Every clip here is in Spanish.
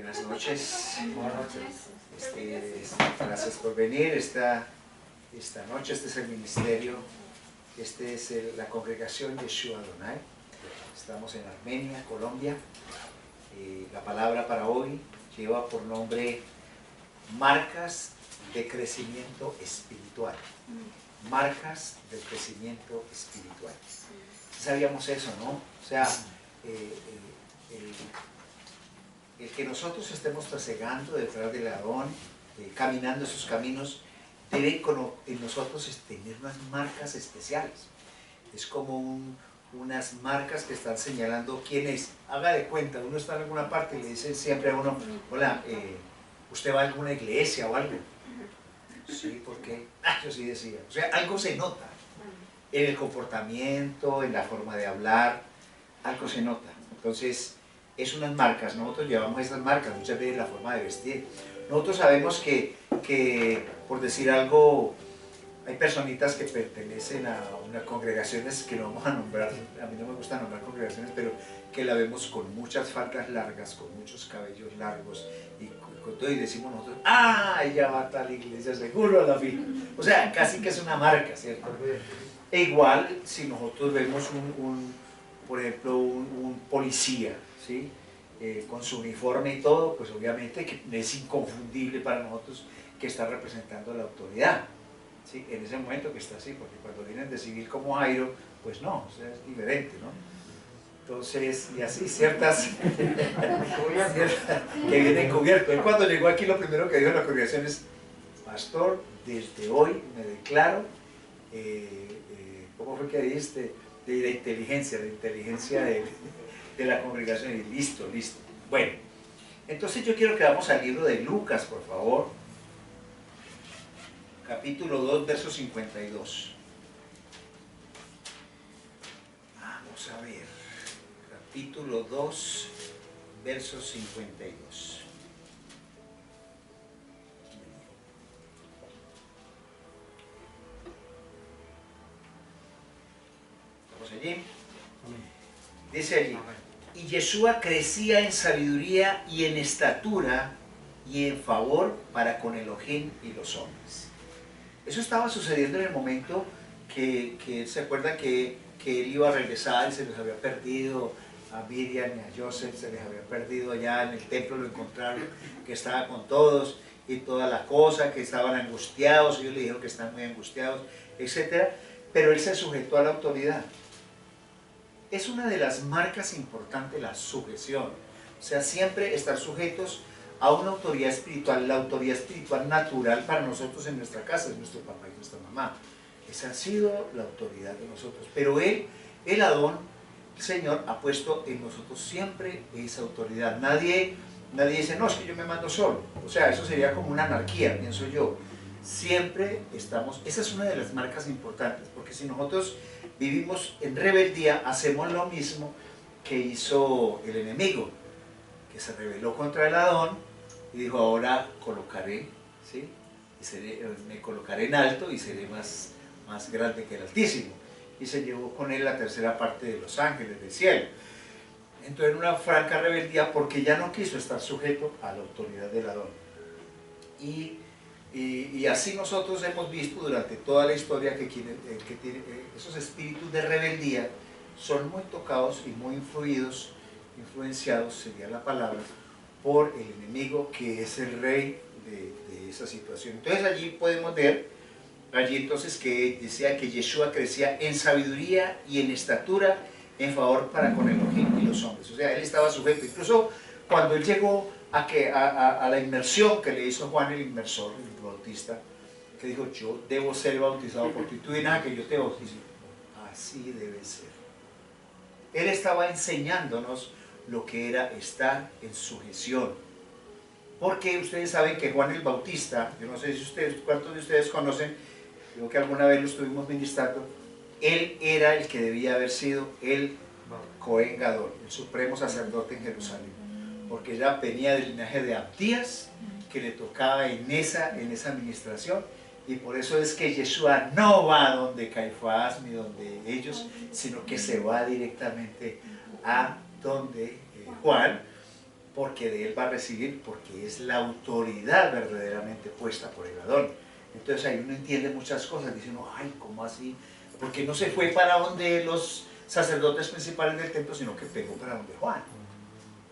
Buenas noches. Buenas noches. Gracias por venir esta noche. Este es el ministerio, la congregación Yeshua Adonai. Estamos en Armenia, Colombia. La palabra para hoy lleva por nombre marcas de crecimiento espiritual. Marcas del crecimiento espiritual. Sabíamos eso, ¿no? O sea, el que nosotros estemos trasegando detrás del Adón, caminando esos caminos, debe en nosotros tener unas marcas especiales. Es como unas marcas que están señalando quién es. Haga de cuenta, uno está en alguna parte y le dicen siempre a uno, hola, ¿usted va a alguna iglesia o algo? Sí, ¿por qué? Yo sí decía. O sea, algo se nota. En el comportamiento, en la forma de hablar, algo se nota. Entonces, es unas marcas, nosotros llevamos esas marcas, muchas veces la forma de vestir. Nosotros sabemos que por decir algo, hay personitas que pertenecen a unas congregaciones que no vamos a nombrar, a mí no me gusta nombrar congregaciones, pero que la vemos con muchas faldas largas, con muchos cabellos largos, y con todo, y decimos nosotros, ¡ah! Ella va a tal iglesia, seguro a la fila. O sea, casi que es una marca, ¿cierto? E igual, si nosotros vemos por ejemplo, un policía, ¿sí? Con su uniforme y todo, pues obviamente que es inconfundible para nosotros que está representando a la autoridad, ¿sí? En ese momento que está así, porque cuando vienen de civil como Jairo, pues no, o sea, es diferente, ¿no? Entonces, y así, ciertas que vienen cubiertos. Él cuando llegó aquí lo primero que dijo en la congregación es, pastor, desde hoy me declaro, ¿cómo fue que dijiste? De la inteligencia de la congregación, y listo. Bueno, entonces yo quiero que vamos al libro de Lucas, por favor, capítulo 2, verso 52. Vamos a ver, capítulo 2, verso 52. ¿Estamos allí? Dice allí, y Yeshua crecía en sabiduría y en estatura y en favor para con Elohim y los hombres. Eso estaba sucediendo en el momento que él se acuerda que él iba a regresar y se les había perdido a Miriam y a Joseph, se les había perdido allá en el templo, lo encontraron, que estaba con todos y toda la cosa, que estaban angustiados, ellos le dijeron que están muy angustiados, etc. Pero él se sujetó a la autoridad. Es una de las marcas importantes, la sujeción. O sea, siempre estar sujetos a una autoridad espiritual, la autoridad espiritual natural para nosotros en nuestra casa, es nuestro papá y nuestra mamá. Esa ha sido la autoridad de nosotros. Pero él, el Adón, el Señor, ha puesto en nosotros siempre esa autoridad. Nadie dice, no, es que yo me mando solo. O sea, eso sería como una anarquía, pienso yo. Siempre estamos, esa es una de las marcas importantes, porque si nosotros vivimos en rebeldía, hacemos lo mismo que hizo el enemigo, que se rebeló contra el Adón y dijo, ahora colocaré, ¿sí? Me colocaré en alto y seré más grande que el Altísimo. Y se llevó con él la tercera parte de los ángeles del cielo. Entonces, en una franca rebeldía, porque ya no quiso estar sujeto a la autoridad del Adón. Y así nosotros hemos visto durante toda la historia que esos espíritus de rebeldía son muy tocados y muy influenciados, sería la palabra, por el enemigo que es el rey de esa situación. Entonces allí podemos ver, entonces que decía que Yeshua crecía en sabiduría y en estatura en favor para con Elohim y los hombres. O sea, él estaba sujeto. Incluso cuando él llegó a la inmersión que le hizo Juan el inmersor, el bautista, que dijo, yo debo ser bautizado por ti, tú vienes a que yo te bautice. Así debe ser. Él estaba enseñándonos lo que era estar en sujeción. Porque ustedes saben que Juan el Bautista, yo no sé si cuántos de ustedes conocen, creo que alguna vez lo estuvimos ministrando, él era el que debía haber sido el Cohen Gadol, el supremo sacerdote en Jerusalén, porque ya venía del linaje de Abdías, que le tocaba en esa administración, y por eso es que Yeshua no va donde Caifás ni donde ellos, sino que se va directamente a donde Juan, porque de él va a recibir, porque es la autoridad verdaderamente puesta por el Adón. Entonces ahí uno entiende muchas cosas, dice uno, ay, ¿cómo así? Porque no se fue para donde los sacerdotes principales del templo, sino que pegó para donde Juan.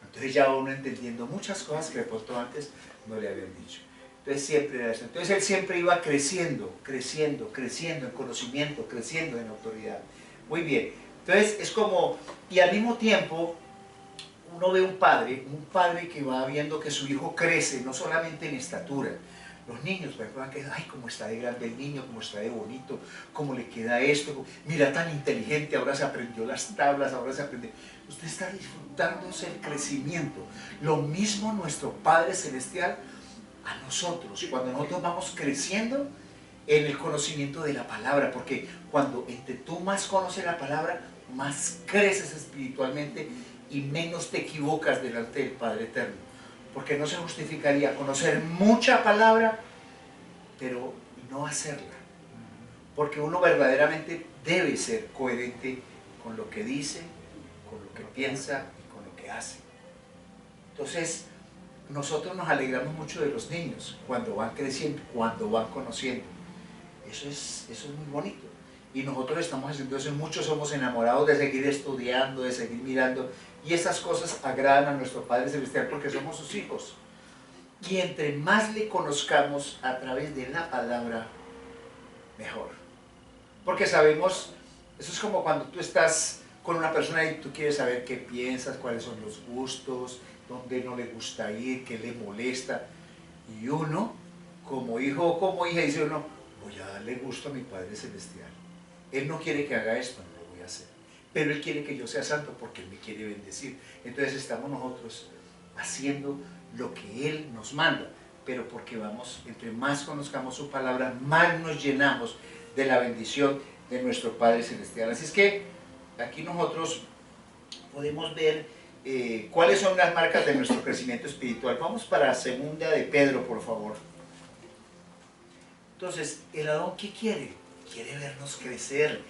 Entonces ya uno entendiendo muchas cosas que de pronto antes no le habían dicho. Entonces siempre era eso. Entonces él siempre iba creciendo, creciendo, creciendo en conocimiento, creciendo en autoridad. Muy bien. Entonces es como, y al mismo tiempo, uno ve un padre que va viendo que su hijo crece, no solamente en estatura. Los niños, por ejemplo, van a quedar, ay, cómo está de grande el niño, cómo está de bonito, cómo le queda esto, mira, tan inteligente, ahora se aprendió las tablas, ahora se aprendió. Usted está disfrutándose el crecimiento. Lo mismo nuestro Padre Celestial a nosotros, cuando nosotros vamos creciendo en el conocimiento de la palabra, porque cuando entre tú más conoces la palabra, más creces espiritualmente y menos te equivocas delante del Padre Eterno. Porque no se justificaría conocer mucha palabra, pero no hacerla. Porque uno verdaderamente debe ser coherente con lo que dice, con lo que piensa y con lo que hace. Entonces, nosotros nos alegramos mucho de los niños cuando van creciendo, cuando van conociendo. Eso es muy bonito. Y nosotros estamos haciendo eso, muchos somos enamorados de seguir estudiando, de seguir mirando, y esas cosas agradan a nuestro Padre Celestial porque somos sus hijos. Y entre más le conozcamos a través de la palabra, mejor. Porque sabemos, eso es como cuando tú estás con una persona y tú quieres saber qué piensas, cuáles son los gustos, dónde no le gusta ir, qué le molesta. Y uno, como hijo o como hija, dice uno, voy a darle gusto a mi Padre Celestial. Él no quiere que haga esto, no lo voy a hacer. Pero Él quiere que yo sea santo porque Él me quiere bendecir. Entonces estamos nosotros haciendo lo que Él nos manda. Pero porque vamos, entre más conozcamos su palabra, más nos llenamos de la bendición de nuestro Padre Celestial. Así es que aquí nosotros podemos ver cuáles son las marcas de nuestro crecimiento espiritual. Vamos para segunda de Pedro, por favor. Entonces, el Adón, ¿qué quiere? Quiere vernos crecer,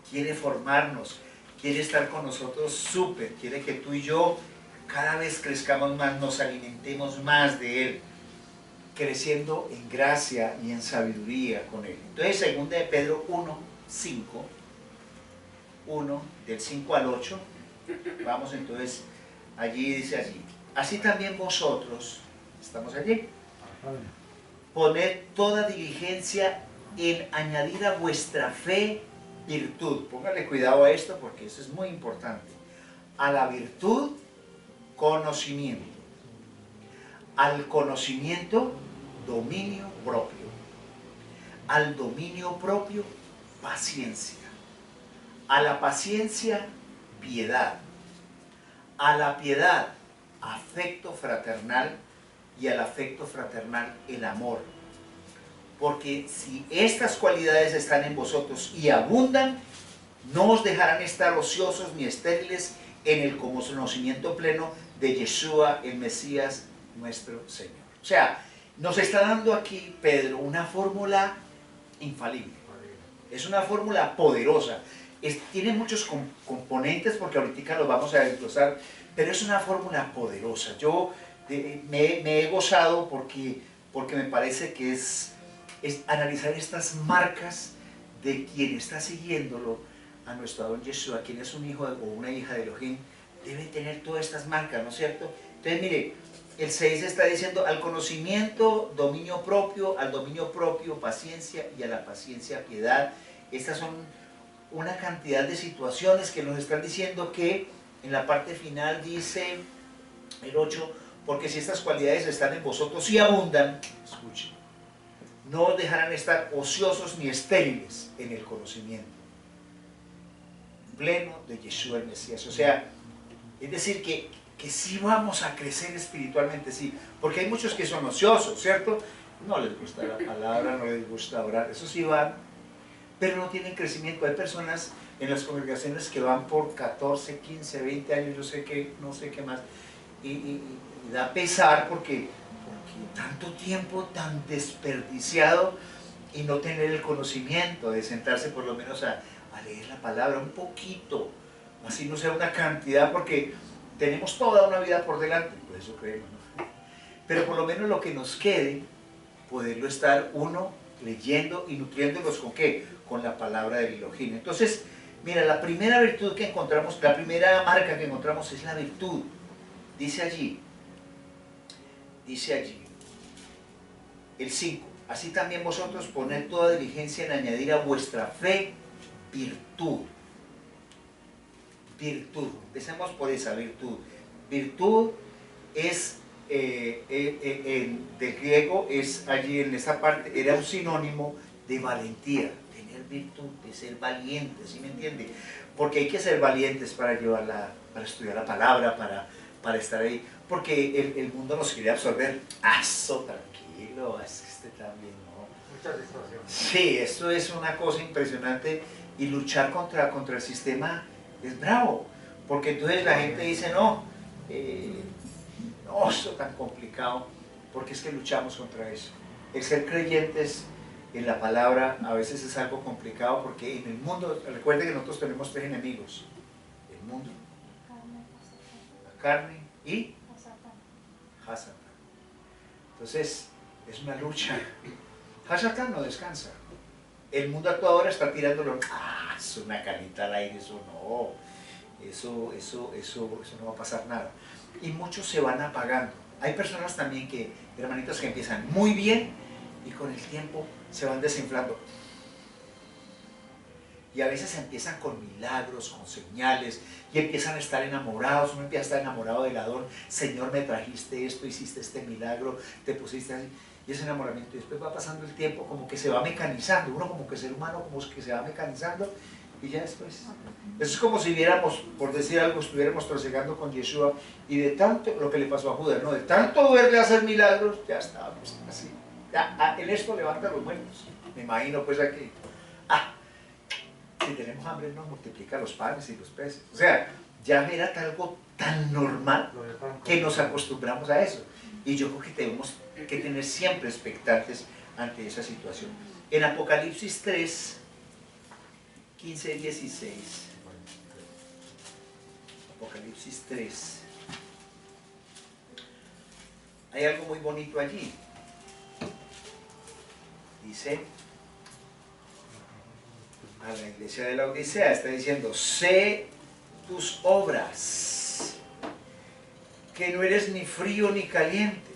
quiere formarnos, quiere estar con nosotros súper, quiere que tú y yo cada vez crezcamos más, nos alimentemos más de Él, creciendo en gracia y en sabiduría con Él. Entonces, segunda de Pedro 1, 5, 1, del 5 al 8, vamos entonces, allí dice allí, así también vosotros, ¿estamos allí? Poned toda diligencia en añadir a vuestra fe virtud. Póngale cuidado a esto porque eso es muy importante. A la virtud, conocimiento. Al conocimiento, dominio propio. Al dominio propio, paciencia. A la paciencia, piedad. A la piedad, afecto fraternal. Y al afecto fraternal, el amor. Porque si estas cualidades están en vosotros y abundan, no os dejarán estar ociosos ni estériles en el conocimiento pleno de Yeshua, el Mesías, nuestro Señor. O sea, nos está dando aquí Pedro una fórmula infalible. Es una fórmula poderosa. Tiene muchos componentes porque ahorita los vamos a desglosar, pero es una fórmula poderosa. Yo me he gozado porque me parece que es analizar estas marcas de quien está siguiéndolo a nuestro Adón Yeshua, quien es un hijo o una hija de Elohim, debe tener todas estas marcas, ¿no es cierto? Entonces, mire, el 6 está diciendo al conocimiento, dominio propio, al dominio propio, paciencia, y a la paciencia, piedad. Estas son una cantidad de situaciones que nos están diciendo que en la parte final dice el 8, porque si estas cualidades están en vosotros y abundan, escuchen, no os dejarán estar ociosos ni estériles en el conocimiento pleno de Yeshua el Mesías. O sea, es decir que sí vamos a crecer espiritualmente, sí, porque hay muchos que son ociosos, ¿cierto? No les gusta la palabra, no les gusta orar, eso sí van, pero no tienen crecimiento. Hay personas en las congregaciones que van por 14, 15, 20 años, yo sé que, no sé qué más, y da pesar porque tanto tiempo tan desperdiciado y no tener el conocimiento de sentarse por lo menos a leer la palabra un poquito, así no sea una cantidad, porque tenemos toda una vida por delante. Pues eso creemos, ¿no? Pero por lo menos lo que nos quede, poderlo estar uno leyendo y nutriéndolos ¿con qué? Con la palabra del Elohim. Entonces, mira, la primera virtud que encontramos, la primera marca que encontramos es la virtud. Dice allí, el 5, así también vosotros poned toda diligencia en añadir a vuestra fe virtud. Virtud, empecemos por esa virtud. Virtud es, del griego, es allí en esa parte, era un sinónimo de valentía. Tener virtud, de ser valiente, ¿sí me entiende? Porque hay que ser valientes para para estudiar la palabra, para estar ahí. Porque el mundo nos quiere absorber. ¡Aso, tranquilo! Es que este también, ¿no? Muchas distracciones. Sí, esto es una cosa impresionante. Y luchar contra el sistema es bravo. Porque entonces la gente dice, no, no, esto es tan complicado. Porque es que luchamos contra eso. El ser creyentes en la palabra a veces es algo complicado porque en el mundo, recuerden que nosotros tenemos tres enemigos. El mundo, la carne y Hasatán. Entonces, es una lucha. Hasatán no descansa. El mundo actuador está tirándolo. Ah, es una canita al aire, eso no. Eso no va a pasar nada. Y muchos se van apagando. Hay personas también que, hermanitos, que empiezan muy bien y con el tiempo se van desinflando. Y a veces empiezan con milagros, con señales, y empiezan a estar enamorados. Uno empieza a estar enamorado del Adón. Señor, me trajiste esto, hiciste este milagro, te pusiste así. Y ese enamoramiento, y después va pasando el tiempo, como que se va mecanizando. Uno como que ser humano, como que se va mecanizando, y ya después. Eso es como si viéramos, por decir algo, estuviéramos trasegando con Yeshua, y de tanto, lo que le pasó a Judas, ¿no? De tanto verle hacer milagros, ya estábamos así. Ya, en esto levanta los muertos. Me imagino pues aquí. Si tenemos hambre nos multiplica los panes y los peces. O sea, ya era algo tan normal que nos acostumbramos a eso. Y yo creo que tenemos que tener siempre expectantes ante esa situación. En Apocalipsis 3, 15 y 16. Apocalipsis 3. Hay algo muy bonito allí. Dice a la iglesia de la Odisea, está diciendo, sé tus obras, que no eres ni frío ni caliente.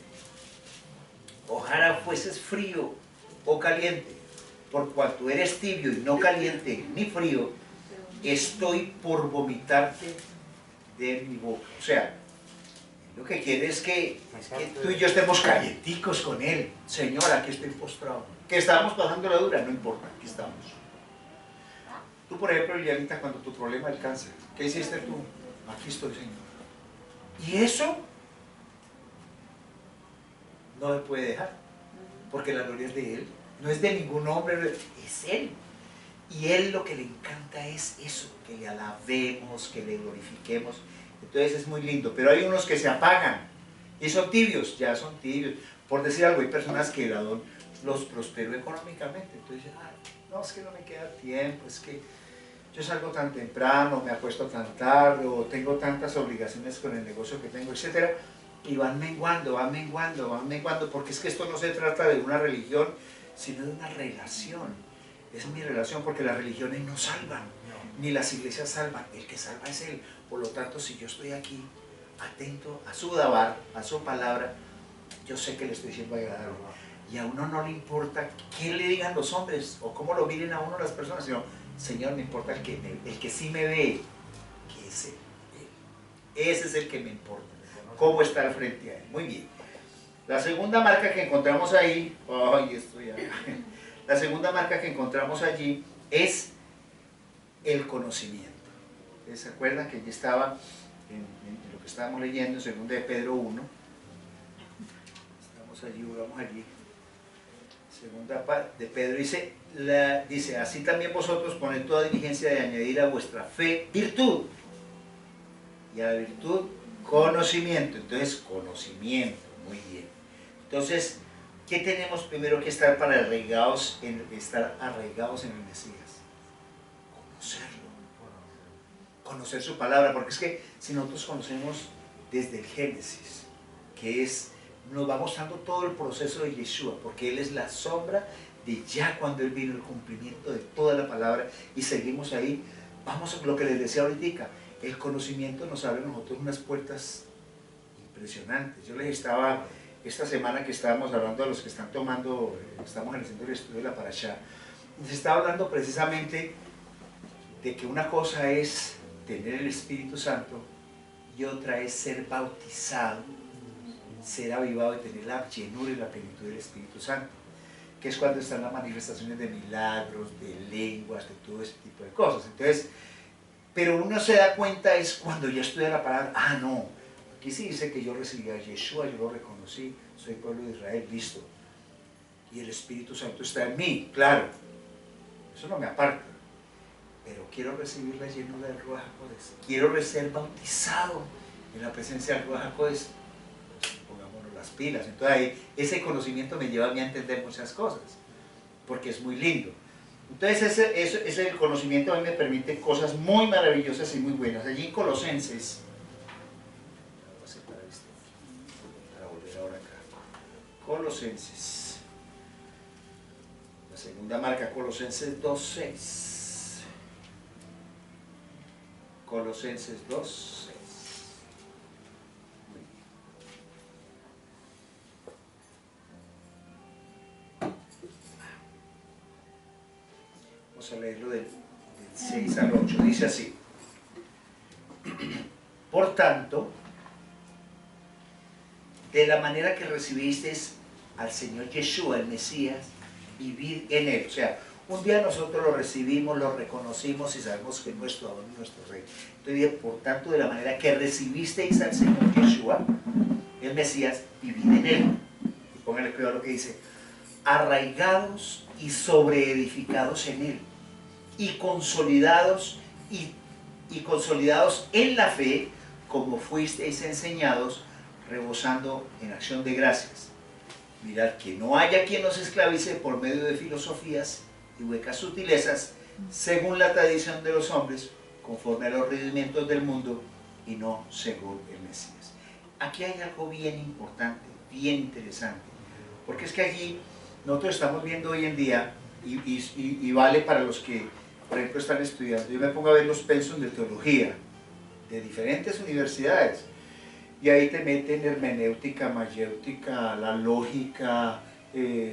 Ojalá fueses frío o caliente, por cuanto eres tibio y no caliente ni frío, estoy por vomitarte de mi boca. O sea, lo que quiere es que tú y yo estemos calienticos con Él. Señor, aquí estoy postrado. Que estamos pasando la dura, no importa, aquí estamos. Tú, por ejemplo, Lilianita, cuando tu problema es el cáncer, ¿qué hiciste tú? Aquí estoy, Señor. Y eso no me puede dejar, porque la gloria es de Él, no es de ningún hombre, es Él. Y Él lo que le encanta es eso, que le alabemos, que le glorifiquemos. Entonces es muy lindo, pero hay unos que se apagan y son tibios, ya son tibios. Por decir algo, hay personas que el Adón los prosperó económicamente, entonces no, es que no me queda tiempo, es que yo salgo tan temprano, me acuesto tan tarde, o tengo tantas obligaciones con el negocio que tengo, etcétera, y van menguando, porque es que esto no se trata de una religión, sino de una relación. Es mi relación, porque las religiones no salvan, ni las iglesias salvan, el que salva es Él. Por lo tanto, si yo estoy aquí, atento a su dabar, a su palabra, yo sé que le estoy siendo agradable. Y a uno no le importa qué le digan los hombres, o cómo lo miren a uno las personas, sino, Señor, me importa el que sí me ve, que es Él. Ese es el que me importa, cómo estar frente a Él. Muy bien. La segunda marca que encontramos ahí, la segunda marca que encontramos allí es el conocimiento. ¿Se acuerdan que ya estaba en lo que estábamos leyendo en 2 de Pedro 1? Estamos allí, vamos allí. Segunda de Pedro dice, así también vosotros poned toda diligencia de añadir a vuestra fe virtud, y a la virtud conocimiento. Entonces, conocimiento, muy bien. Entonces, ¿qué tenemos primero que estar arraigados en el Mesías? Conocerlo, conocer su palabra, porque es que si nosotros conocemos desde el Génesis, que es, nos va mostrando todo el proceso de Yeshua, porque Él es la sombra de ya cuando Él vino, el cumplimiento de toda la palabra, y seguimos ahí. Vamos a lo que les decía ahorita, el conocimiento nos abre a nosotros unas puertas impresionantes. Yo les estaba, esta semana que estábamos hablando a los que están tomando, estamos en el centro de estudio de la Parashá, les estaba hablando precisamente de que una cosa es tener el Espíritu Santo y otra es ser bautizado, ser avivado y tener la llenura y la plenitud del Espíritu Santo, que es cuando están las manifestaciones de milagros, de lenguas, de todo ese tipo de cosas. Entonces, pero uno se da cuenta es cuando ya estudia la palabra, ah no, aquí sí dice que yo recibí a Yeshua, yo lo reconocí, soy pueblo de Israel, listo, y el Espíritu Santo está en mí, claro, eso no me aparta, pero quiero recibir la llenura del Ruach HaKodesh, quiero ser bautizado en la presencia del Ruach HaKodesh, pongámonos las pilas. Entonces ahí, ese conocimiento me lleva a mí a entender muchas cosas, porque es muy lindo. Entonces ese conocimiento a mí me permite cosas muy maravillosas y muy buenas. Allí en Colosenses, voy a separar este para volver ahora acá. Colosenses, la segunda marca, Colosenses 2:6. Colosenses 2:6. Vamos a leerlo del 6 al 8. Dice así: por tanto, de la manera que recibisteis al Señor Yeshua, el Mesías, vivid en Él. O sea, un día nosotros lo recibimos, lo reconocimos y sabemos que es nuestro Adón y nuestro Rey. Entonces, por tanto, de la manera que recibisteis al Señor Yeshua, el Mesías, vivid en Él. Y pónganle cuidado lo que dice: arraigados y sobreedificados en Él, y consolidados en la fe, como fuisteis enseñados, rebosando en acción de gracias. Mirad que no haya quien nos esclavice por medio de filosofías y huecas sutilezas, según la tradición de los hombres, conforme a los rudimientos del mundo, y no según el Mesías. Aquí hay algo bien importante, bien interesante, porque es que allí nosotros estamos viendo hoy en día, y vale para los que, por ejemplo, están estudiando. Yo me pongo a ver los pensos de teología de diferentes universidades, y ahí te meten hermenéutica, mayéutica, la lógica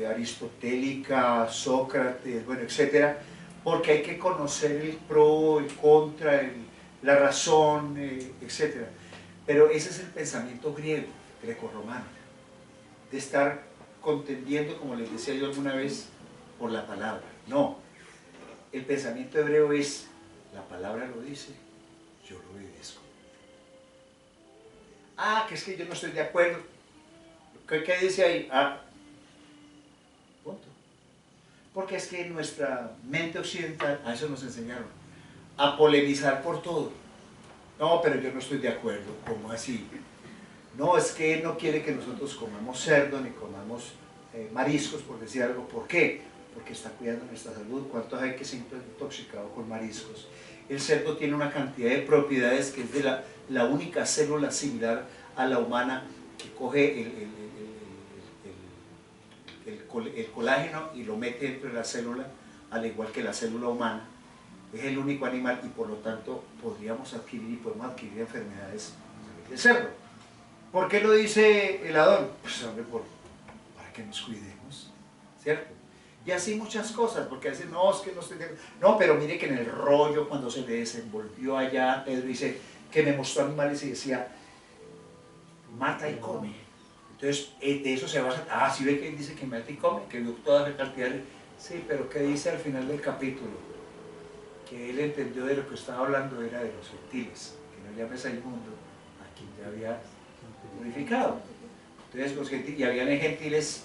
aristotélica, Sócrates, bueno, etcétera, porque hay que conocer el pro, el contra, la razón, etcétera. Pero ese es el pensamiento griego, grecorromano, de estar contendiendo, como les decía yo alguna vez, por la palabra. No, el pensamiento hebreo es, la palabra lo dice, yo lo obedezco. Ah, que es que yo no estoy de acuerdo. ¿Qué dice ahí? Ah, punto. Porque es que nuestra mente occidental, a eso nos enseñaron, a polemizar por todo. No, pero yo no estoy de acuerdo. ¿Cómo así? No, es que él no quiere que nosotros comamos cerdo ni comamos mariscos, por decir algo. ¿Por qué? Porque está cuidando nuestra salud. ¿Cuántos hay que se han intoxicado con mariscos? El cerdo tiene una cantidad de propiedades que es de la única célula similar a la humana que coge el colágeno y lo mete dentro de la célula, al igual que la célula humana. Es el único animal y por lo tanto podríamos adquirir y podemos adquirir enfermedades del cerdo. ¿Por qué lo dice el Adón? Pues hombre, para que nos cuidemos, ¿cierto? Y así muchas cosas, porque a veces no, es que no estoy de acuerdo. No, pero mire que en el rollo, cuando se le desenvolvió allá, Pedro dice que me mostró animales y decía, mata y come. Entonces, de eso se basa. Ah, sí ve que él dice que mata y come, que vio toda la cantidad de... Sí, pero ¿qué dice al final del capítulo? Que él entendió de lo que estaba hablando era de los gentiles, que no llames al mundo a quien te había purificado. Entonces, los gentiles, y habían gentiles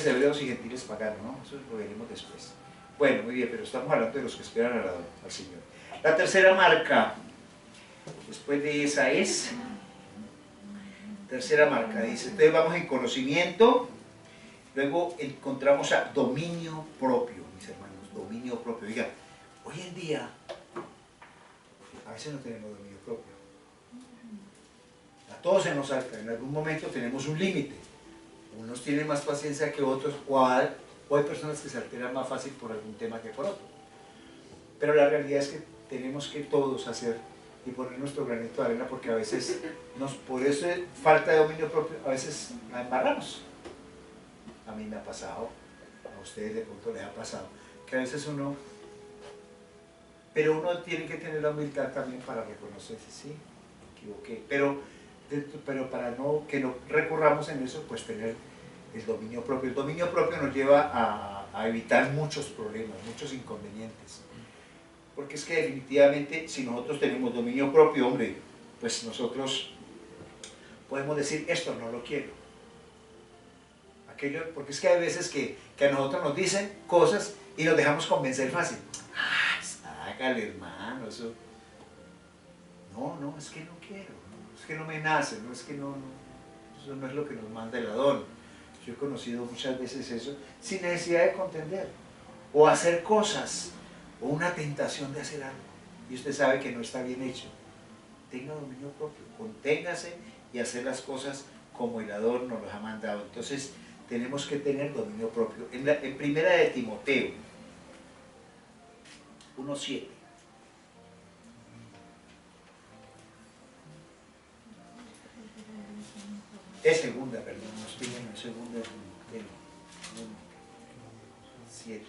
hebreos y gentiles paganos, ¿no? Eso lo veremos después. Bueno, muy bien, pero estamos hablando de los que esperan al Señor. La tercera marca, después de esa es, tercera marca, dice, entonces vamos en conocimiento, luego encontramos a dominio propio, mis hermanos, dominio propio. Diga, hoy en día, a veces no tenemos dominio propio. todos se nos salta, en algún momento tenemos un límite. Unos tienen más paciencia que otros, o hay personas que se alteran más fácil por algún tema que por otro. Pero la realidad es que tenemos que todos hacer y poner nuestro granito de arena, porque a veces, por eso falta de dominio propio, a veces la embarramos. A mí me ha pasado, a ustedes de pronto les ha pasado, que a veces pero uno tiene que tener la humildad también para reconocerse, sí, me equivoqué, pero para que no recurramos en eso, pues tener el dominio propio. El dominio propio nos lleva a evitar muchos problemas, muchos inconvenientes. Porque es que definitivamente, si nosotros tenemos dominio propio, hombre, pues nosotros podemos decir, esto no lo quiero. Aquello, porque es que hay veces que a nosotros nos dicen cosas y nos dejamos convencer fácil. Ah, sácale, hermano, eso. No, es que no quiero, no, es que no me nace, no es que eso no es lo que nos manda el Adón. Yo he conocido muchas veces eso sin necesidad de contender o hacer cosas o una tentación de hacer algo y usted sabe que no está bien hecho. Tenga dominio propio, conténgase y hacer las cosas como el Adón nos los ha mandado. Entonces tenemos que tener dominio propio. En primera de Timoteo 1:7. Es segunda, perdón, no estoy en segunda de Timoteo 1:7.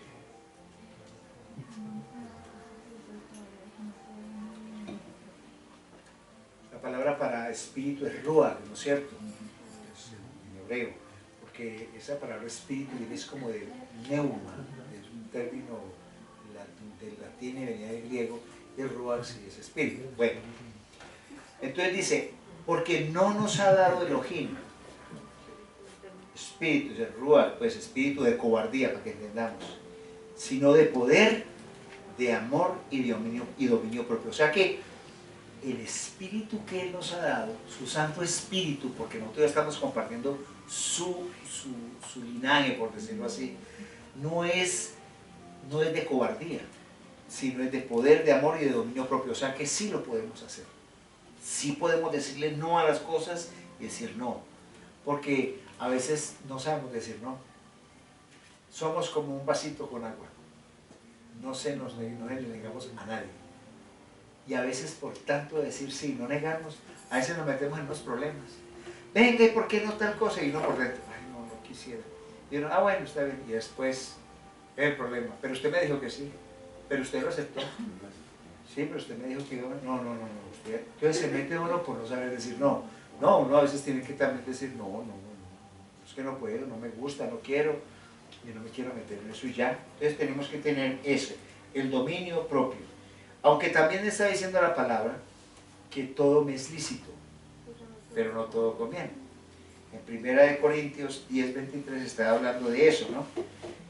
La palabra para espíritu es ruach, ¿no es cierto? Es en hebreo, porque esa palabra espíritu es como de neuma, es un término del latín y venía del griego, y el ruach sí es espíritu. Bueno, entonces dice, porque no nos ha dado Elohim espíritu, el ruach, pues espíritu de cobardía, para que entendamos, sino de poder, de amor y dominio propio. O sea que el espíritu que Él nos ha dado, su Santo Espíritu, porque nosotros ya estamos compartiendo su linaje, por decirlo así, no es de cobardía, sino es de poder, de amor y de dominio propio. O sea que sí lo podemos hacer. Sí podemos decirle no a las cosas y decir no. Porque a veces no sabemos decir no. Somos como un vasito con agua. No le negamos a nadie. Y a veces por tanto decir sí, no negarnos, a veces nos metemos en unos problemas. Venga, ¿y por qué no tal cosa? Y uno por dentro, ay, no quisiera. Y uno, bueno, está bien. Y después, es el problema. Pero usted me dijo que sí. Pero usted lo aceptó. Sí, pero usted me dijo que no. Usted. Entonces se mete uno por no saber decir no. No, uno a veces tiene que también decir no. Es que no puedo, no me gusta, no quiero. Y no me quiero meter en eso y ya. Entonces tenemos que tener ese, el dominio propio. Aunque también está diciendo la palabra que todo me es lícito, pero no todo conviene. En 1 Corintios 10:23 está hablando de eso, ¿no?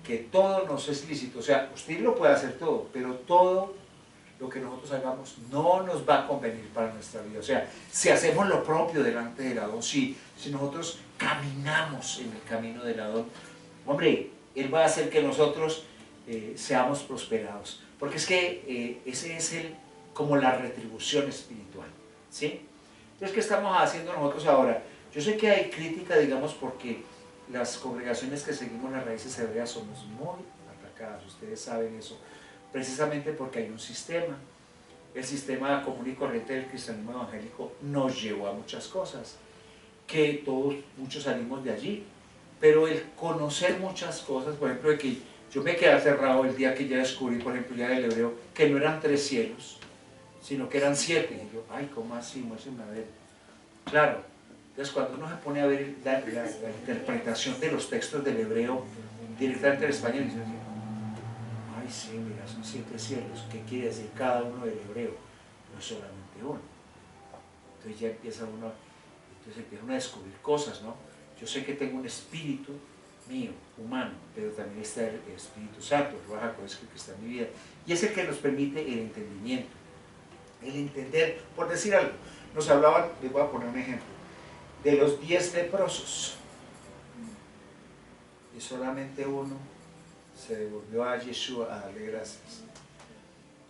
Que todo nos es lícito. O sea, usted lo puede hacer todo, pero todo lo que nosotros hagamos no nos va a convenir para nuestra vida. O sea, si hacemos lo propio delante del Adón, si nosotros caminamos en el camino del Adón, hombre, Él va a hacer que nosotros seamos prosperados. Porque es que ese es como la retribución espiritual, ¿sí? Entonces, ¿qué estamos haciendo nosotros ahora? Yo sé que hay crítica, digamos, porque las congregaciones que seguimos las raíces hebreas somos muy atacadas, ustedes saben eso, precisamente porque hay un sistema. El sistema común y corriente del cristianismo evangélico nos llevó a muchas cosas, que muchos salimos de allí, pero el conocer muchas cosas, por ejemplo, de que yo me quedé aterrado el día que ya descubrí, por ejemplo, ya en el hebreo, que no eran 3 cielos, sino que eran 7. Y yo, ay, ¿cómo así? Muéstrame a ver. Claro, entonces cuando uno se pone a ver la interpretación de los textos del hebreo directamente al español, dice, ay, sí, mira, son 7 cielos. ¿Qué quiere decir cada uno del hebreo? No es solamente uno. Entonces ya empieza uno a descubrir cosas, ¿no? Yo sé que tengo un espíritu mío, humano, pero también está el Espíritu Santo, el Ruach HaKodesh que está en mi vida, y es el que nos permite el entendimiento, el entender, por decir algo. Nos hablaban, les voy a poner un ejemplo, de los 10 leprosos, y solamente uno se devolvió a Yeshua a darle gracias.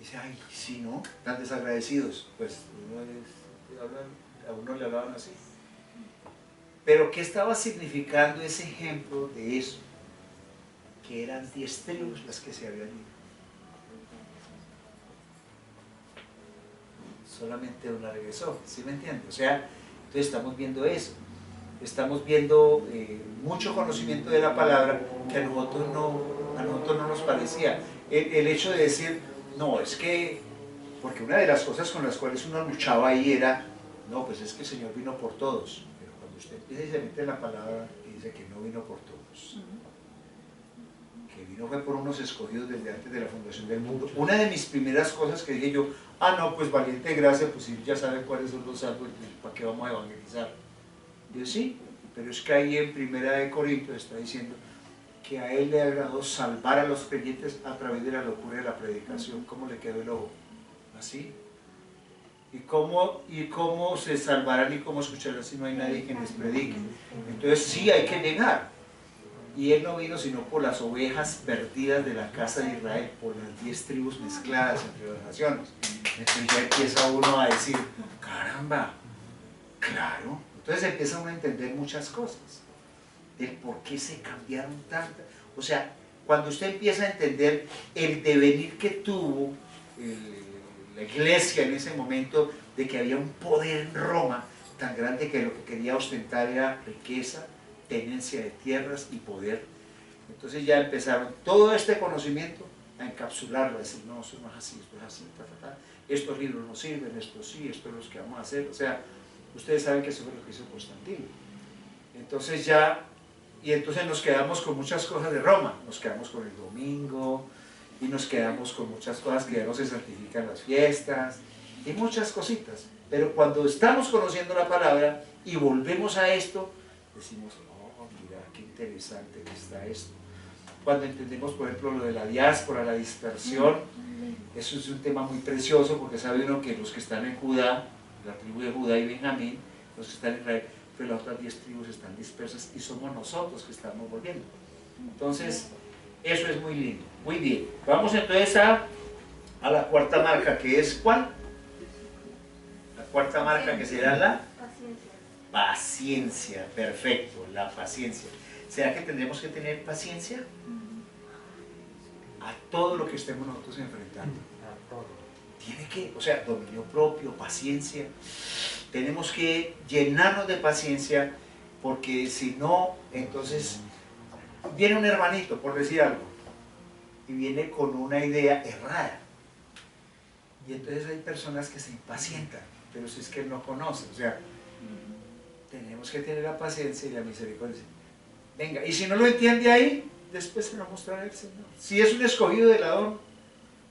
Dice, ay, sí, ¿no? Tan desagradecidos. Pues a uno le hablaban así. Pero ¿qué estaba significando ese ejemplo de eso? Que eran 10 tribus las que se habían ido. Solamente una regresó, ¿sí me entiende? O sea, entonces estamos viendo eso. Estamos viendo mucho conocimiento de la palabra que a nosotros no nos parecía. El hecho de decir, no, es que, porque una de las cosas con las cuales uno luchaba ahí era, no, pues es que el Señor vino por todos. Pero cuando usted empieza y se mete en la palabra y dice que no vino por todos, que vino fue por unos escogidos desde antes de la fundación del mundo. Una de mis primeras cosas que dije yo, no, pues valiente gracia, pues si ya sabe cuáles son los salvos, ¿para qué vamos a evangelizar? Yo sí, pero es que ahí en Primera de Corintios está diciendo que a él le agradó salvar a los creyentes a través de la locura de la predicación. ¿Cómo le quedó el ojo? Así. ¿Y cómo se salvarán y cómo escucharán si no hay nadie que les predique? Entonces sí hay que llegar. Y él no vino sino por las ovejas perdidas de la casa de Israel, por las 10 tribus mezcladas entre las naciones. Entonces ya empieza uno a decir, caramba, claro. Entonces empieza uno a entender muchas cosas, del por qué se cambiaron tantas. O sea, cuando usted empieza a entender el devenir que tuvo la iglesia en ese momento, de que había un poder en Roma tan grande que lo que quería ostentar era riqueza, tenencia de tierras y poder. Entonces ya empezaron todo este conocimiento a encapsularlo, a decir, no, eso no es así, esto es así, estos libros no sirven, esto sí, esto es lo que vamos a hacer. O sea, ustedes saben que eso fue lo que hizo Constantino. Entonces entonces nos quedamos con muchas cosas de Roma, nos quedamos con el domingo, y nos quedamos con muchas cosas que ya no se santifican las fiestas, y muchas cositas. Pero cuando estamos conociendo la palabra y volvemos a esto, decimos, oh, mira, qué interesante que está esto. Cuando entendemos, por ejemplo, lo de la diáspora, la dispersión, eso es un tema muy precioso, porque sabe uno que los que están en Judá, la tribu de Judá y Benjamín, los que están en Israel, pero las otras 10 tribus están dispersas y somos nosotros que estamos volviendo. Entonces, eso es muy lindo. Muy bien. Vamos entonces a la cuarta marca, que es ¿cuál? La cuarta marca, que será la paciencia. Perfecto, la paciencia. ¿Será que tendremos que tener paciencia? A todo lo que estemos nosotros enfrentando. Tiene que, o sea, dominio propio, paciencia. Tenemos que llenarnos de paciencia, porque si no, entonces viene un hermanito, por decir algo, y viene con una idea errada. Y entonces hay personas que se impacientan, pero si es que él no conoce, o sea, tenemos que tener la paciencia y la misericordia. Venga, y si no lo entiende ahí, después se lo mostrará el Señor. Si es un escogido del Adón,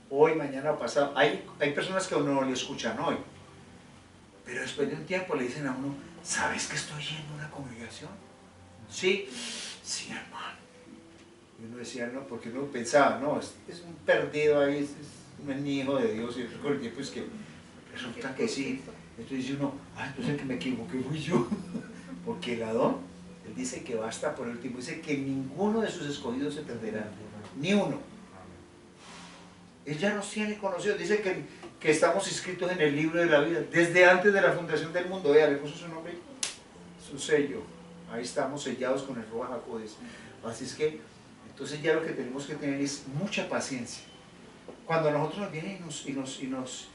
hoy, mañana o pasado, hay personas que a uno no le escuchan hoy, pero después de un tiempo le dicen a uno, ¿sabes que estoy yendo a una congregación? Sí, sí, hermano. Y uno decía, no, porque uno pensaba, no, es un perdido ahí, no es ni hijo de Dios, y con el tiempo es que resulta que sí. Entonces dice uno, entonces el que me equivoqué fui yo. Porque el Adón, él dice que basta por el tiempo, dice que ninguno de sus escogidos se perderá, ni uno. Él ya nos tiene conocidos, dice que estamos inscritos en el libro de la vida, desde antes de la fundación del mundo. Vea, le puso su nombre, su sello, ahí estamos sellados con el Ruach HaKodesh. Así es que, entonces ya lo que tenemos que tener es mucha paciencia. Cuando nosotros nos vienen y nos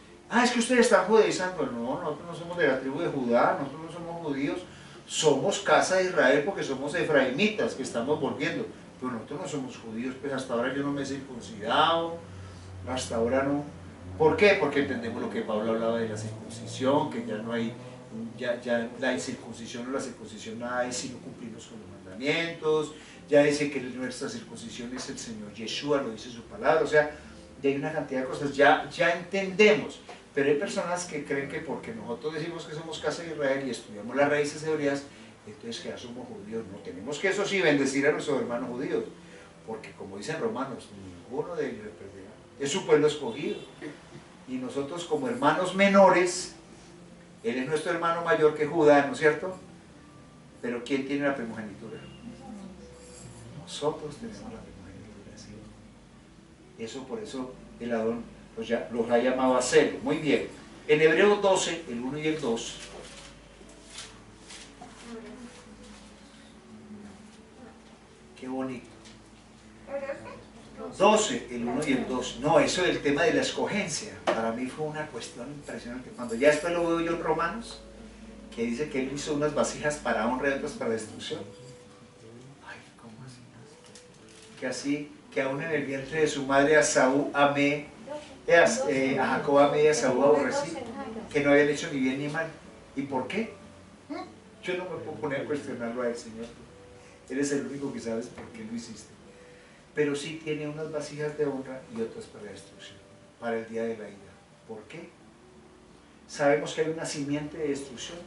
es que ustedes están judaizando. No, nosotros no somos de la tribu de Judá, nosotros no somos judíos, somos casa de Israel porque somos efraimitas que estamos volviendo, pero nosotros no somos judíos. Pues hasta ahora yo no me he circuncidado, hasta ahora no. ¿Por qué? Porque entendemos lo que Pablo hablaba de la circuncisión, que ya no hay, ya la incircuncisión o la circuncisión nada es sino cumplirnos con los mandamientos. Ya dice que nuestra circuncisión es el Señor Yeshua, lo dice su palabra. O sea, ya hay una cantidad de cosas, ya entendemos. Pero hay personas que creen que porque nosotros decimos que somos casa de Israel y estudiamos las raíces hebreas, entonces que ya somos judíos. No, tenemos que, eso sí, bendecir a nuestros hermanos judíos, porque como dicen Romanos, ninguno de ellos se perderá, es su pueblo escogido. Y nosotros como hermanos menores, él es nuestro hermano mayor que Judá, ¿no es cierto? Pero ¿quién tiene la primogenitura? Nosotros tenemos la primogenitura, ¿sí? Eso, por eso el Adón los ha llamado a celo. Muy bien. En Hebreos 12, el 1 y el 2. Qué bonito. 12, el 1 y el 2. No, eso del tema de la escogencia, para mí fue una cuestión impresionante. Cuando ya después lo veo yo en Romanos, que dice que él hizo unas vasijas para honra y otras para destrucción. Ay, ¿cómo así? Que así, que aún en el vientre de su madre a Saúl amé, a Jacob amé y a Saúl aborrecí, que no habían hecho ni bien ni mal. ¿Y por qué? Yo no me puedo poner a cuestionarlo a él, Señor. Eres el único que sabes por qué lo hiciste. Pero sí tiene unas vasijas de honra y otras para destrucción, para el día de la ira. ¿Por qué? Sabemos que hay una simiente de destrucción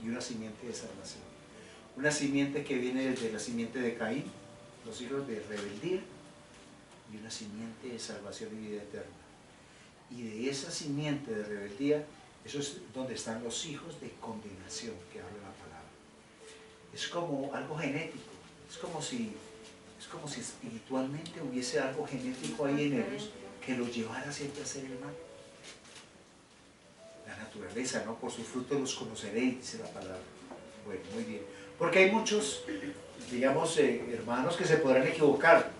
y una simiente de salvación. Una simiente que viene desde la simiente de Caín, los hijos de rebeldía, y una simiente de salvación y vida eterna. Y de esa simiente de rebeldía, eso es donde están los hijos de condenación que habla la palabra. Es como algo genético, es como si espiritualmente hubiese algo genético ahí en ellos que los llevara siempre a hacer el mal. La naturaleza, ¿no? Por sus frutos los conoceréis, dice la palabra. Bueno, muy bien. Porque hay muchos, digamos, hermanos que se podrán equivocar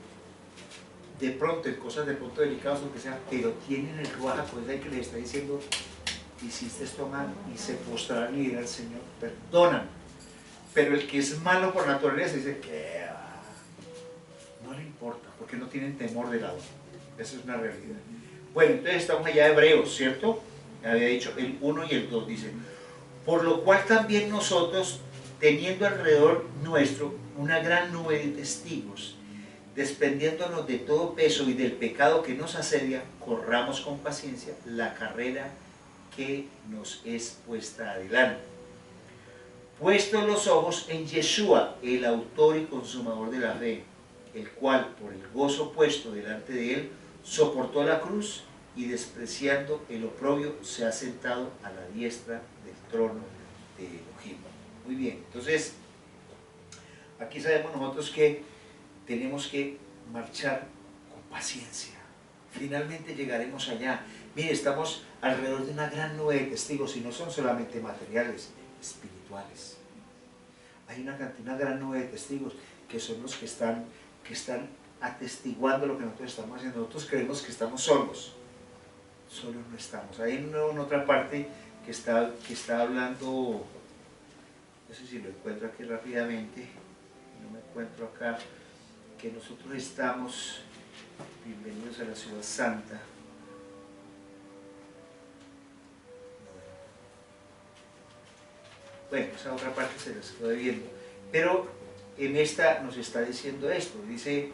de pronto en cosas de pronto delicadas o lo que sea, pero tienen el ruaj HaKodesh que les está diciendo: hiciste esto mal, y se postrarán y dirán: Señor, perdonan. Pero el que es malo por naturaleza dice que no le importa, porque no tienen temor del agua. Esa es una realidad. Bueno, entonces estamos allá de Hebreos, ¿cierto? Había dicho el 1 y el 2, dice: por lo cual también nosotros, teniendo alrededor nuestro una gran nube de testigos, desprendiéndonos de todo peso y del pecado que nos asedia, corramos con paciencia la carrera que nos es puesta adelante. Puestos los ojos en Yeshua, el autor y consumador de la fe, el cual, por el gozo puesto delante de él, soportó la cruz y, despreciando el oprobio, se ha sentado a la diestra del trono de Elohim. Muy bien, entonces, aquí sabemos nosotros que tenemos que marchar con paciencia. Finalmente llegaremos allá. Mire, estamos alrededor de una gran nube de testigos, y no son solamente materiales, espirituales. Hay una gran nube de testigos que son los que están atestiguando lo que nosotros estamos haciendo. Nosotros creemos que estamos solos no estamos. Hay en otra parte que está hablando, no sé si lo encuentro aquí rápidamente, no me encuentro acá, que nosotros estamos bienvenidos a la ciudad santa. Bueno, esa otra parte se la estoy viendo, pero en esta nos está diciendo esto, dice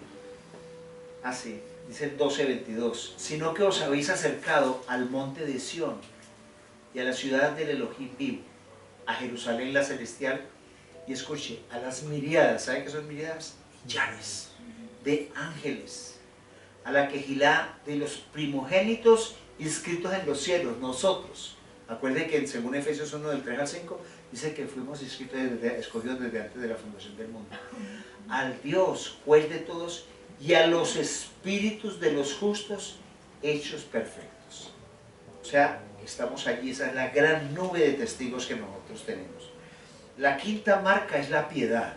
así, dice el 12:22, sino que os habéis acercado al monte de Sión y a la ciudad del Elohim vivo, a Jerusalén la celestial, y escuche, a las miriadas, ¿saben qué son miriadas? Millares de ángeles, a la quejilá de los primogénitos inscritos en los cielos, nosotros. Acuérdense que según Efesios 1, del 3 al 5, dice que fuimos escogidos desde antes de la fundación del mundo. Al Dios, juez de todos, y a los espíritus de los justos hechos perfectos. O sea, estamos allí, esa es la gran nube de testigos que nosotros tenemos. La quinta marca es la piedad.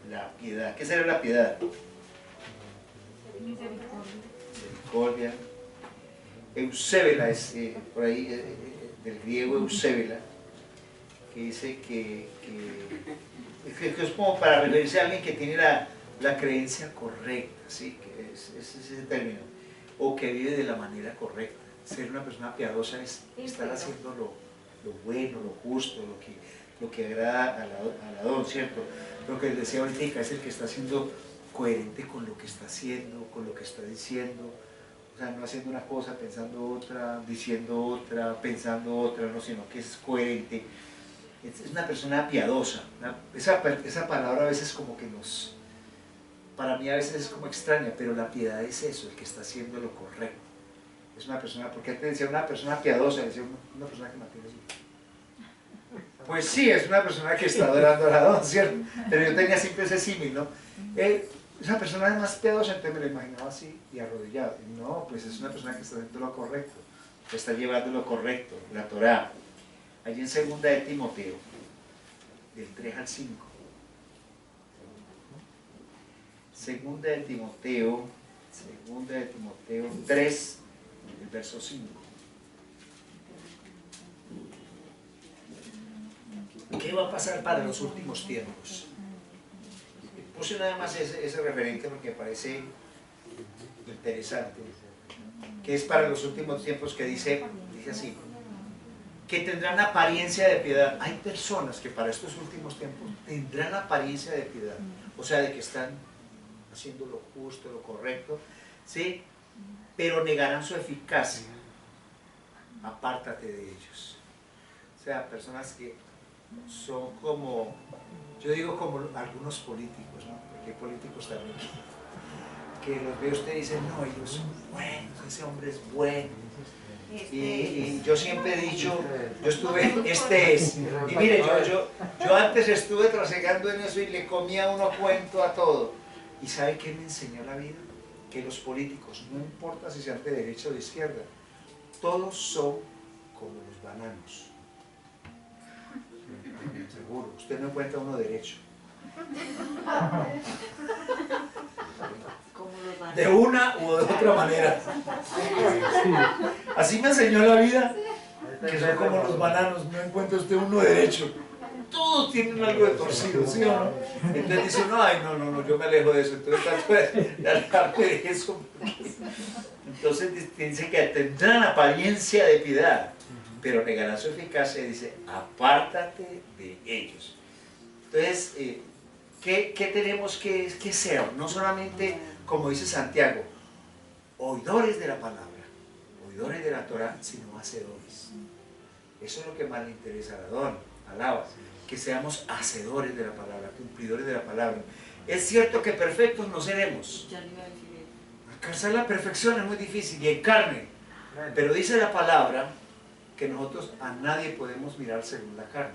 La piedad. ¿Qué será la piedad? Misericordia. Eusébela es por ahí, del griego Eusébela, que dice que es como para referirse a alguien que tiene la creencia correcta, ¿sí? Que es ese término, o que vive de la manera correcta. Ser una persona piadosa es estar haciendo lo bueno, lo justo, lo que agrada al Adón, ¿cierto? Lo que les decía ahorita es el que está siendo coherente con lo que está haciendo, con lo que está diciendo. O sea, no haciendo una cosa, pensando otra, diciendo otra, pensando otra, no, sino que es coherente. Es una persona piadosa. Esa palabra a veces como que para mí a veces es como extraña, pero la piedad es eso, el que está haciendo lo correcto. Es una persona, porque antes decía una persona piadosa, decía una persona que mantiene así. Pues sí, es una persona que está adorando al Adón, ¿cierto? Pero yo tenía siempre ese símil, ¿no? Esa persona es más piadosa, entonces me lo imaginaba así y arrodillado. No, pues es una persona que está haciendo lo correcto, que está llevando lo correcto, la Torá. Allí en 2 de Timoteo, del 3 al 5. Segunda de Timoteo 3, el verso 5. ¿Qué va a pasar para los últimos tiempos? Puse nada más ese referente porque me parece interesante, que es para los últimos tiempos, que dice así, que tendrán apariencia de piedad. Hay personas que para estos últimos tiempos tendrán apariencia de piedad, o sea, de que están haciendo lo justo, lo correcto, ¿sí? Pero negarán su eficacia. Apártate de ellos. O sea, personas que son como, yo digo como algunos políticos, ¿no? Porque hay políticos también que los ve usted y dice, no, ellos son buenos, ese hombre es bueno. Y yo siempre he dicho, yo estuve, y mire, yo antes estuve trasegando en eso y le comía uno cuento a todo. ¿Y sabe qué me enseñó la vida? Que los políticos, no importa si sean de derecha o de izquierda, todos son como los bananos. Seguro, usted no encuentra uno derecho. De una u de otra manera. Así me enseñó la vida, que son como los bananos, no encuentra usted uno derecho. Todos tienen algo de torcido, ¿sí o no? Entonces dice uno, ay, no, yo me alejo de eso, entonces trato de alejarme de eso. Entonces dice que tendrán apariencia de piedad, pero negarán su eficacia, y dice, apártate de ellos. Entonces, ¿qué tenemos que ser? No solamente, como dice Santiago, oidores de la palabra, oidores de la Torah, sino hacedores. Eso es lo que más le interesa a Adón, alaba, que seamos hacedores de la palabra, cumplidores de la palabra. Es cierto que perfectos no seremos. Alcanzar la perfección es muy difícil, y en carne. Pero dice la palabra que nosotros a nadie podemos mirar según la carne.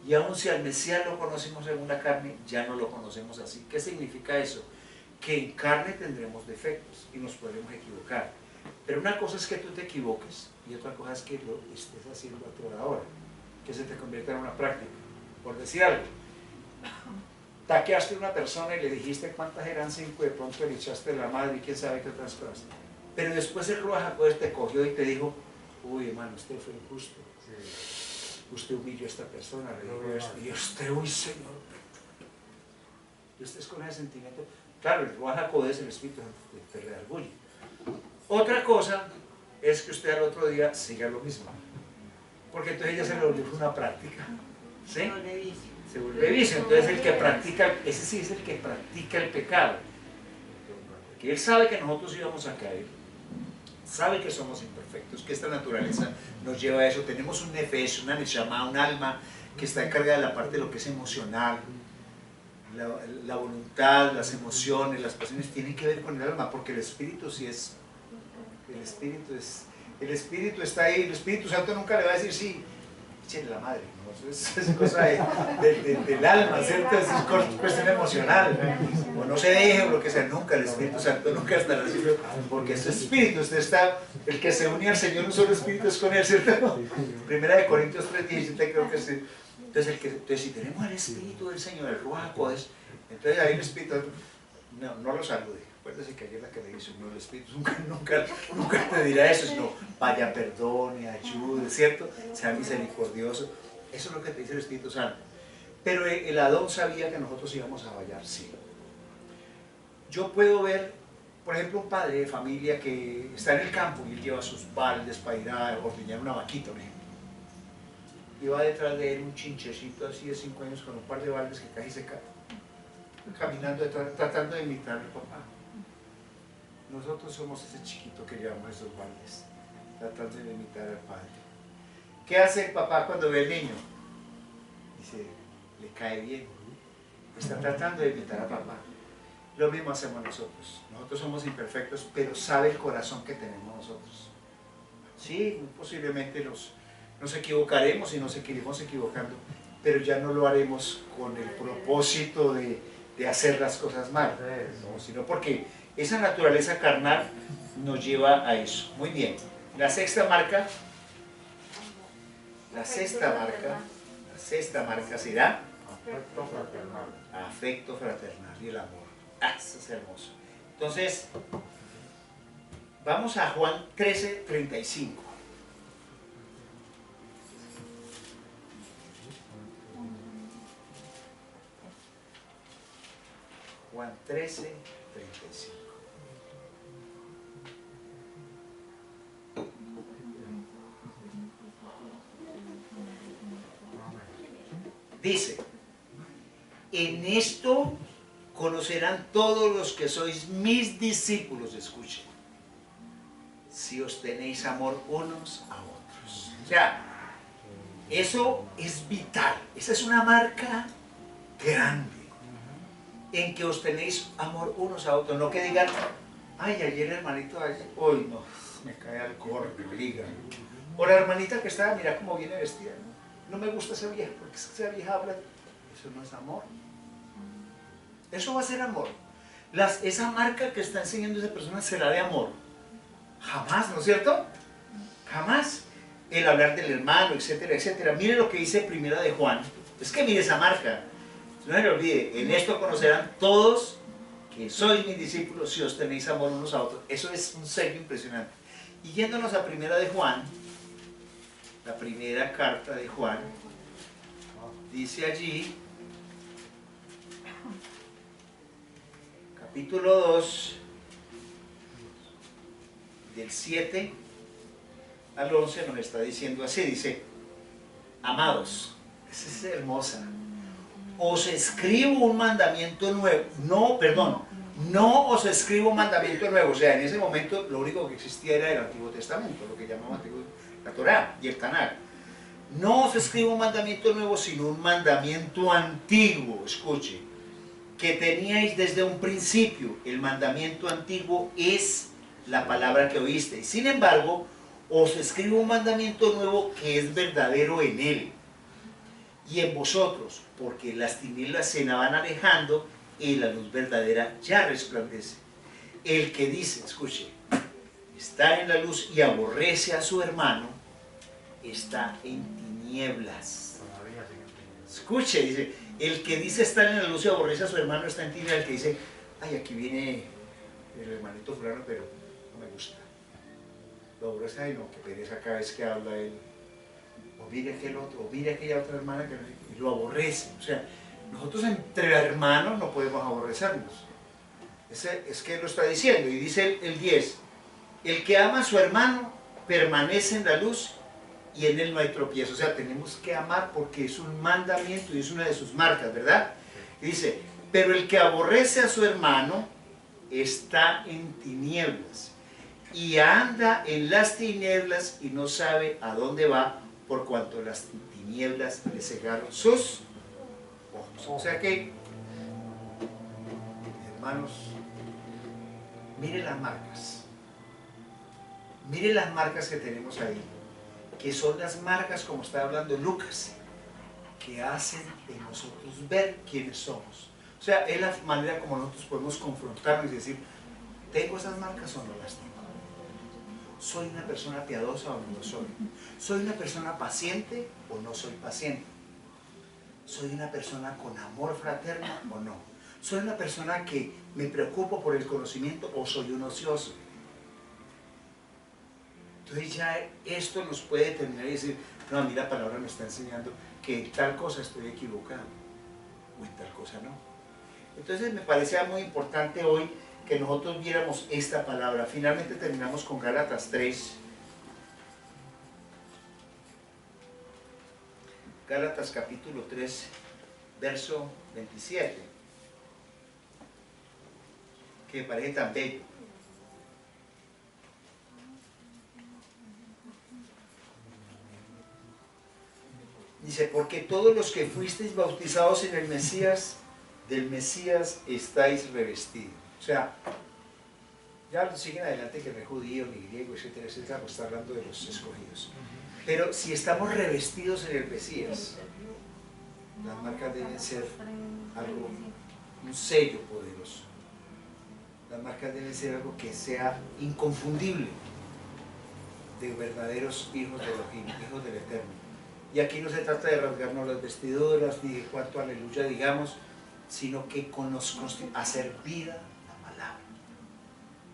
Y aun si al Mesías lo conocimos según la carne, ya no lo conocemos así. ¿Qué significa eso? Que en carne tendremos defectos y nos podremos equivocar. Pero una cosa es que tú te equivoques y otra cosa es que lo estés haciendo a toda hora, que se te convierta en una práctica. Por decir algo, taqueaste a una persona y le dijiste cuántas eran 5, de pronto le echaste la madre y quién sabe qué otras cosas. Pero después el Ruach HaKodesh te cogió y te dijo, uy, hermano, usted fue injusto. Usted humilló a esta persona, le dijo esto, y usted, uy, Señor. Y usted es con ese sentimiento. Claro, el Ruach HaKodesh, el Espíritu te redarguye. Otra cosa es que usted al otro día siga lo mismo. Porque entonces ya se le volvió una práctica. ¿Sí? Se vuelve vicio. Entonces el que practica, ese sí es el que practica el pecado. Porque él sabe que nosotros íbamos a caer. Sabe que somos imperfectos, que esta naturaleza nos lleva a eso. Tenemos un nefesh, una neshama, un alma que está encargada de la parte de lo que es emocional. La voluntad, las emociones, las pasiones tienen que ver con el alma, porque el espíritu sí es. El espíritu está ahí. El Espíritu Santo nunca le va a decir sí, échenle la madre, ¿no? Eso es cosa del alma, ¿cierto? Es cuestión emocional, o no se deje o lo que sea. Nunca, el Espíritu Santo nunca estará así, porque es espíritu. Usted está, el que se une al Señor, un solo espíritu es con él, ¿cierto? Primera de Corintios 3:17, creo que sí. Entonces si tenemos el espíritu del Señor, el Ruach HaKodesh, entonces ahí el espíritu no lo salude. Acuérdese que ayer la que le hizo, no, el Espíritu nunca te dirá eso, sino vaya, perdone, ayude, ¿cierto? Sea misericordioso. Eso es lo que te dice el Espíritu Santo. Pero el Adón sabía que nosotros íbamos a fallar, sí. Yo puedo ver, por ejemplo, un padre de familia que está en el campo y él lleva sus baldes para ir a ordeñar una vaquita, por ejemplo. Y va detrás de él un chinchecito así de 5 años con un par de baldes que casi se cae, caminando detrás, tratando de imitar al papá. Nosotros somos ese chiquito que llevamos esos baldes, tratando de imitar al padre. ¿Qué hace el papá cuando ve al niño? Dice, le cae bien. Está tratando de imitar a papá. Lo mismo hacemos nosotros. Nosotros somos imperfectos, pero sabe el corazón que tenemos nosotros. Sí, muy posiblemente nos equivocaremos y nos seguiremos equivocando, pero ya no lo haremos con el propósito de hacer las cosas mal, ¿no? Sino porque esa naturaleza carnal nos lleva a eso. Muy bien. La sexta marca será afecto fraternal. afecto fraternal y el amor. Eso es hermoso. Entonces, vamos a Juan 13:35. Juan 13:35. Dice, en esto conocerán todos los que sois mis discípulos, escuchen, si os tenéis amor unos a otros. O sea, eso es vital, esa es una marca grande, en que os tenéis amor unos a otros, no que digan, ay, ayer hermanito, hoy no, me cae al gorro, el hígado. O la hermanita que está, mira cómo viene vestida, no me gusta esa vieja, porque esa vieja habla, eso no es amor. Eso va a ser amor. Esa marca que está enseñando esa persona será de amor. Jamás, ¿no es cierto? Jamás. El hablar del hermano, etcétera, etcétera. Mire lo que dice Primera de Juan. Es que mire esa marca. No se le olvide, en esto conocerán todos que sois mis discípulos si os tenéis amor unos a otros. Eso es un sello impresionante. Y yéndonos a Primera de Juan, la primera carta de Juan, dice allí, capítulo 2, del 7 al 11 nos está diciendo así, dice, amados, esa es hermosa, os escribo un mandamiento nuevo, no os escribo un mandamiento nuevo, o sea, en ese momento lo único que existía era el Antiguo Testamento, lo que llamamos la Torá y el Tanakh. No os escribo un mandamiento nuevo, sino un mandamiento antiguo, escuche, que teníais desde un principio. El mandamiento antiguo es la palabra que oísteis. Sin embargo, os escribo un mandamiento nuevo que es verdadero en él y en vosotros, porque las tinieblas se van alejando y la luz verdadera ya resplandece. El que dice, escuche, está en la luz y aborrece a su hermano, está en tinieblas. Escuche, dice, el que dice estar en la luz y aborrece a su hermano está en tinieblas. El que dice, ay, aquí viene el hermanito fulano, pero no me gusta. Lo aborrece, ay no, que pereza cada vez que habla él. O mire aquel otro, o mire aquella otra hermana que lo aborrece. O sea, nosotros entre hermanos no podemos aborrecernos. Es que él lo está diciendo, y dice el 10, el que ama a su hermano permanece en la luz y en él no hay tropiezo. O sea, tenemos que amar porque es un mandamiento y es una de sus marcas, ¿verdad? Y dice, pero el que aborrece a su hermano está en tinieblas y anda en las tinieblas y no sabe a dónde va por cuanto las tinieblas le cegaron sus ojos. O sea que, hermanos, mire las marcas. Mire las marcas que tenemos ahí, que son las marcas, como está hablando Lucas, que hacen en nosotros ver quiénes somos. O sea, es la manera como nosotros podemos confrontarnos y decir, ¿tengo esas marcas o no las tengo? ¿Soy una persona piadosa o no lo soy? ¿Soy una persona paciente o no soy paciente? ¿Soy una persona con amor fraterno o no? ¿Soy una persona que me preocupo por el conocimiento o soy un ocioso? Entonces ya esto nos puede determinar y decir, no, a mí la palabra me está enseñando que en tal cosa estoy equivocado o en tal cosa no. Entonces me parecía muy importante hoy que nosotros viéramos esta palabra. Finalmente terminamos con Gálatas 3. Gálatas capítulo 3, verso 27, que me parece tan bello. Dice, porque todos los que fuisteis bautizados en el Mesías, del Mesías estáis revestidos. O sea, ya siguen adelante que no es judío, ni griego, etcétera, etcétera, pues está hablando de los escogidos. Pero si estamos revestidos en el Mesías, las marcas deben ser algo, un sello poderoso. Las marcas deben ser algo que sea inconfundible de verdaderos hijos de Elohim, hijos del Eterno. Y aquí no se trata de rasgarnos las vestiduras, ni de cuánto aleluya digamos, sino que hacer vida la palabra.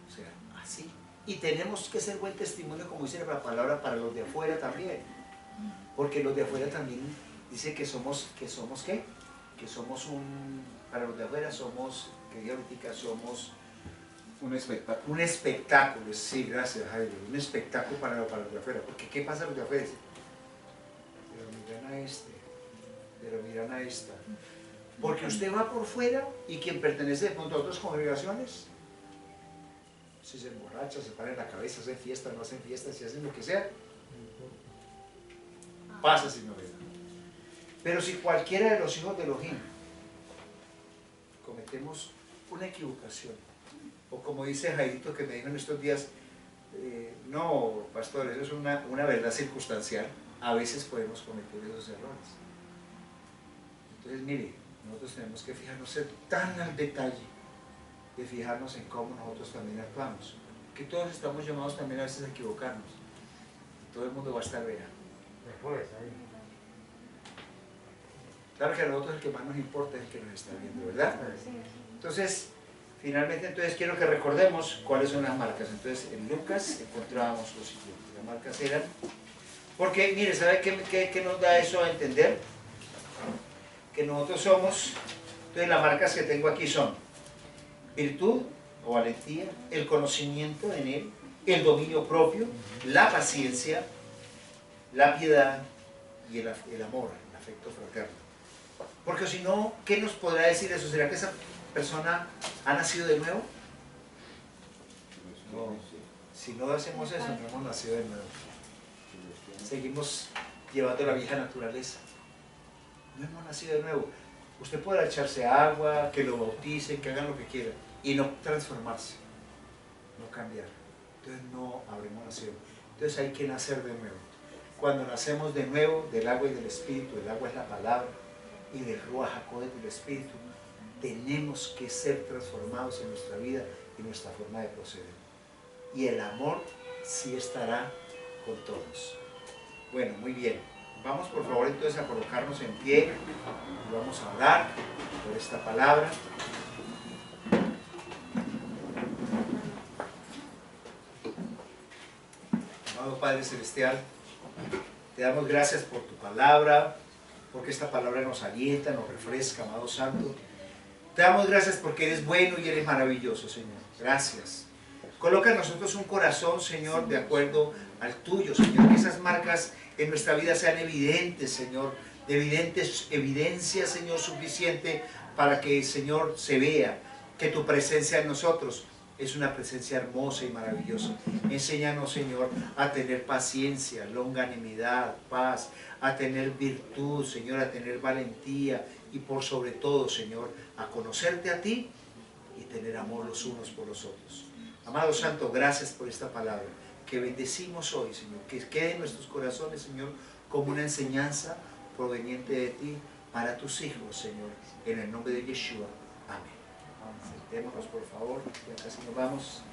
O sea, así. Y tenemos que ser buen testimonio, como dice la palabra, para los de afuera también. Porque los de afuera también dice que somos ¿qué? Que somos para los de afuera somos, que diga ahorita, somos Un espectáculo. un espectáculo. Sí, gracias, Jairo. Un espectáculo para los de afuera. Porque ¿qué pasa a los de afuera? Pero miran a este, pero miran a esta. Porque usted va por fuera y quien pertenece de pronto a otras congregaciones, si se emborracha, se para en la cabeza, hacen fiestas, no hacen fiestas, si hacen lo que sea, pasa sin novedad. Pero si cualquiera de los hijos de Elohim cometemos una equivocación, o como dice Jairito que me dijo en estos días, no, pastor, eso es una verdad circunstancial, a veces podemos cometer esos errores. Entonces, mire, nosotros tenemos que fijarnos, ser tan al detalle de fijarnos en cómo nosotros también actuamos, que todos estamos llamados también a veces a equivocarnos. Todo el mundo va a estar vea. Claro que a nosotros el que más nos importa es el que nos está viendo, ¿verdad? Entonces, finalmente, quiero que recordemos cuáles son las marcas. Entonces, en Lucas encontrábamos lo siguiente. Las marcas eran... Porque, mire, ¿sabe qué nos da eso a entender? Que nosotros somos... Entonces, las marcas que tengo aquí son virtud o valentía, el conocimiento en él, el dominio propio, la paciencia, la piedad y el amor, el afecto fraterno. Porque si no, ¿qué nos podrá decir eso? ¿Será que esa persona ha nacido de nuevo? No. Si no hacemos eso, no hemos nacido de nuevo. Seguimos llevando la vieja naturaleza. No hemos nacido de nuevo. Usted podrá echarse agua, que lo bauticen, que hagan lo que quieran, y no transformarse, no cambiar. Entonces no habremos nacido. Entonces hay que nacer de nuevo. Cuando nacemos de nuevo del agua y del Espíritu, el agua es la palabra, y del Ruach HaKodesh del Espíritu, tenemos que ser transformados en nuestra vida y nuestra forma de proceder. Y el amor sí estará con todos. Bueno, muy bien. Vamos por favor entonces a colocarnos en pie y vamos a orar por esta palabra. Amado Padre Celestial, te damos gracias por tu palabra, porque esta palabra nos alienta, nos refresca, amado Santo. Te damos gracias porque eres bueno y eres maravilloso, Señor. Gracias. Coloca en nosotros un corazón, Señor, de acuerdo al tuyo, Señor. Que esas marcas en nuestra vida sean evidentes, Señor. De evidencia, Señor, suficiente para que, Señor, se vea que tu presencia en nosotros es una presencia hermosa y maravillosa. Enséñanos, Señor, a tener paciencia, longanimidad, paz, a tener virtud, Señor, a tener valentía y por sobre todo, Señor, a conocerte a ti y tener amor los unos por los otros. Amado Santo, gracias por esta palabra que bendecimos hoy, Señor, que quede en nuestros corazones, Señor, como una enseñanza proveniente de ti para tus hijos, Señor, en el nombre de Yeshua. Amén. Sentémonos, por favor, ya casi nos vamos.